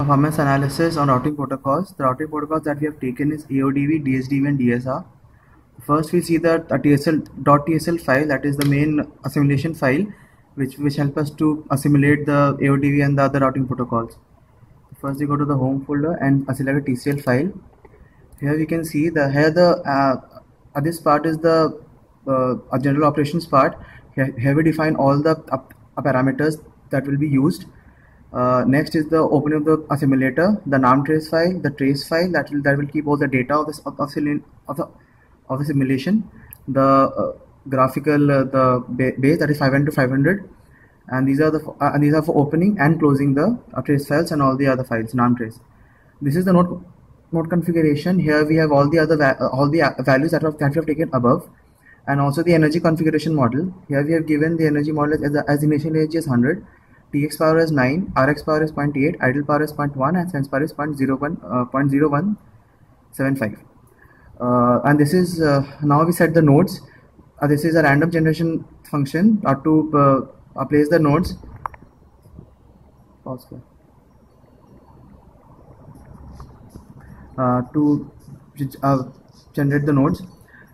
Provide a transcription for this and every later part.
performance analysis on routing protocols. The routing protocols that we have taken is AODV, DSDV, and DSR. First, we see the .tsl file, that is the main assimilation file, which help us to assimilate the AODV and the other routing protocols. First, we go to the home folder and select a TCL file. Here we can see this part is the general operations part. Here we define all the parameters that will be used. Next is the opening of the assimilator, the naam trace file, the trace file that will keep all the data of the simulation, the graphical the base, that is 500 to 500, and these are for opening and closing the trace files and all the other files, naam trace. This is the node configuration. Here we have all the values that we have taken above, and also the energy configuration model. Here we have given the energy model as initial energy is 100, Tx power is 9, Rx power is 0.8, idle power is 0.1, and sense power is 0.0175. And this is now we set the nodes. This is a random generation function to place the nodes. To generate the nodes,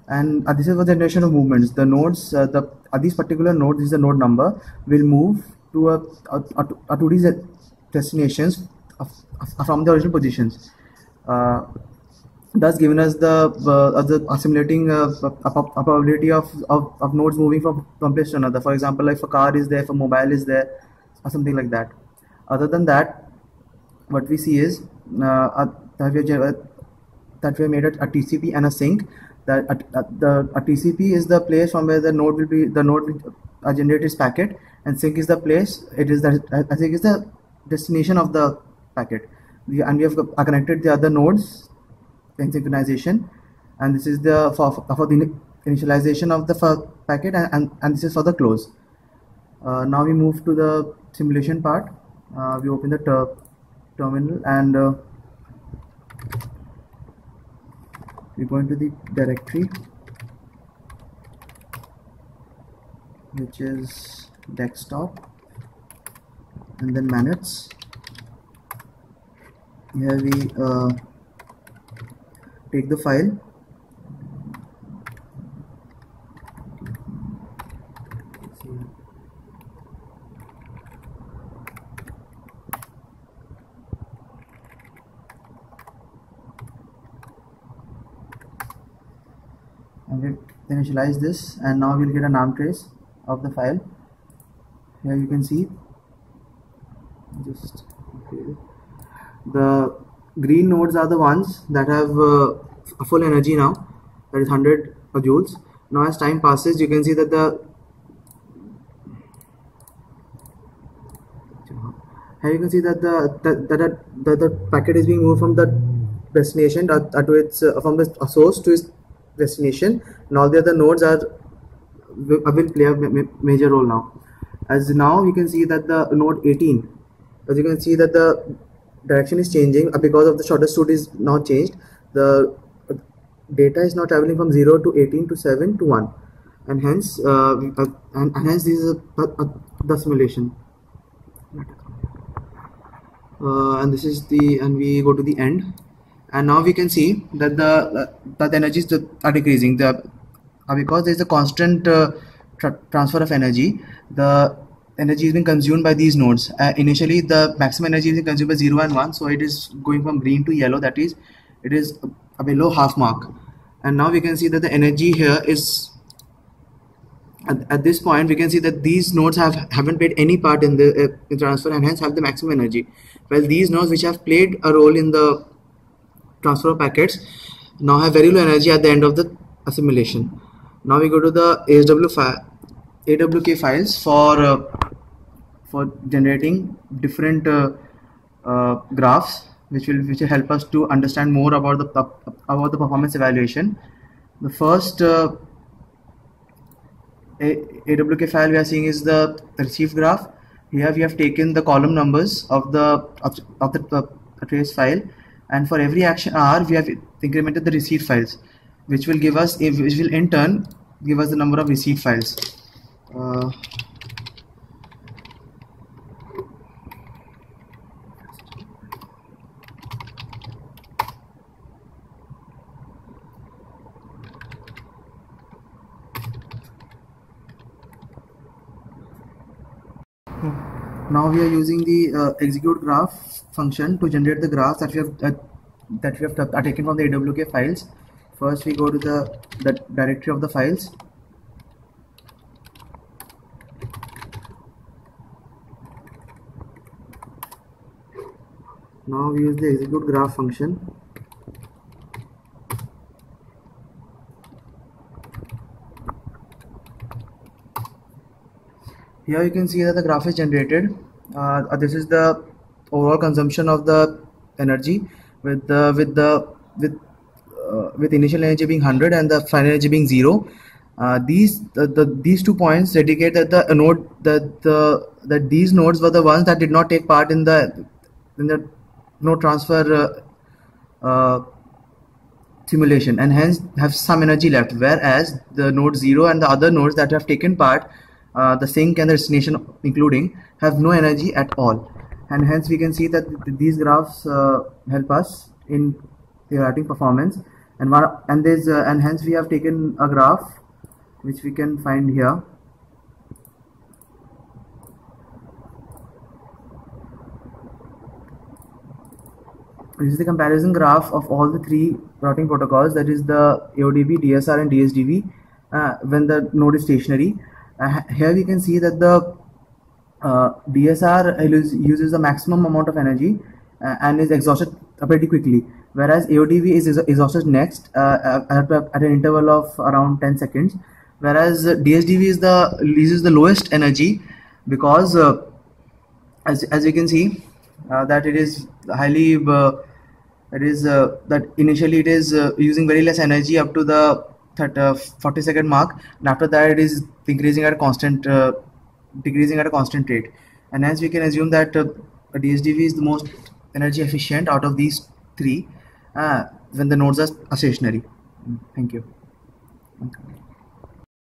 and this is for the generation of movements. The nodes, these particular nodes, this is the node number, will move to these destinations from the original positions, thus giving us the assimilating probability of nodes moving from place to another. For example, if a car is there, if a mobile is there, or something like that. Other than that, what we see is that we have made a TCP and a sink. A TCP is the place from where the node will generate its packet, and sink is the place. Sink is the destination of the packet. And we have connected the other nodes in synchronization, and this is for the initialization of the packet, and this is for the close. Now we move to the simulation part. We open the terminal, and we go into the directory, which is desktop, and then manets. Here we take the file, and we initialize this, and now we'll get a naam trace of the file. Here you can see the green nodes are the ones that have a full energy now, that is 100 joules. Now as time passes, you can see that here you can see that the packet is being moved from the destination from the source to its destination, and all the other nodes will play a major role now. As now we can see that the node 18, as you can see that the direction is changing because of the shortest route is now changed. The data is now traveling from 0 to 18 to 7 to 1, and hence this is the simulation. And this is and we go to the end, and now we can see that the energies are decreasing because there is a constant transfer of energy. The energy is being consumed by these nodes. Initially the maximum energy is consumed by 0 and 1, so it is going from green to yellow, that is it is below half mark. And now we can see that the energy here is at this point we can see that these nodes haven't played any part in the transfer, and hence have the maximum energy, while these nodes which have played a role in the transfer of packets now have very low energy at the end of the assimilation. Now we go to the AWK files for generating different graphs, which will help us to understand more about the performance evaluation. The first AWK file we are seeing is the receive graph. Here we have taken the column numbers of the trace file, and for every action R we have incremented the receipt files, which will in turn give us the number of receipt files. Now we are using the execute graph function to generate the graphs that we have taken from the AWK files. First, we go to the directory of the files. Now we use the execute graph function. Here you can see that the graph is generated. This is the overall consumption of the energy with initial energy being 100 and the final energy being 0. These 2 points indicate that that these nodes were the ones that did not take part in the node transfer simulation and hence have some energy left, whereas the node 0 and the other nodes that have taken part, the sink and the destination including, have no energy at all, and hence we can see that these graphs help us in evaluating performance, and hence we have taken a graph which we can find here. This is the comparison graph of all the 3 routing protocols, that is the AODV, DSR and DSDV, when the node is stationary. Here we can see that the DSR uses the maximum amount of energy and is exhausted pretty quickly, whereas AODV is exhausted next at an interval of around 10 seconds, whereas DSDV uses the lowest energy because as you can see that it is highly that initially it is using very less energy up to the 40-second mark, and after that it is increasing at a constant decreasing at a constant rate, and hence we can assume that a DSDV is the most energy efficient out of these 3 when the nodes are stationary. Thank you.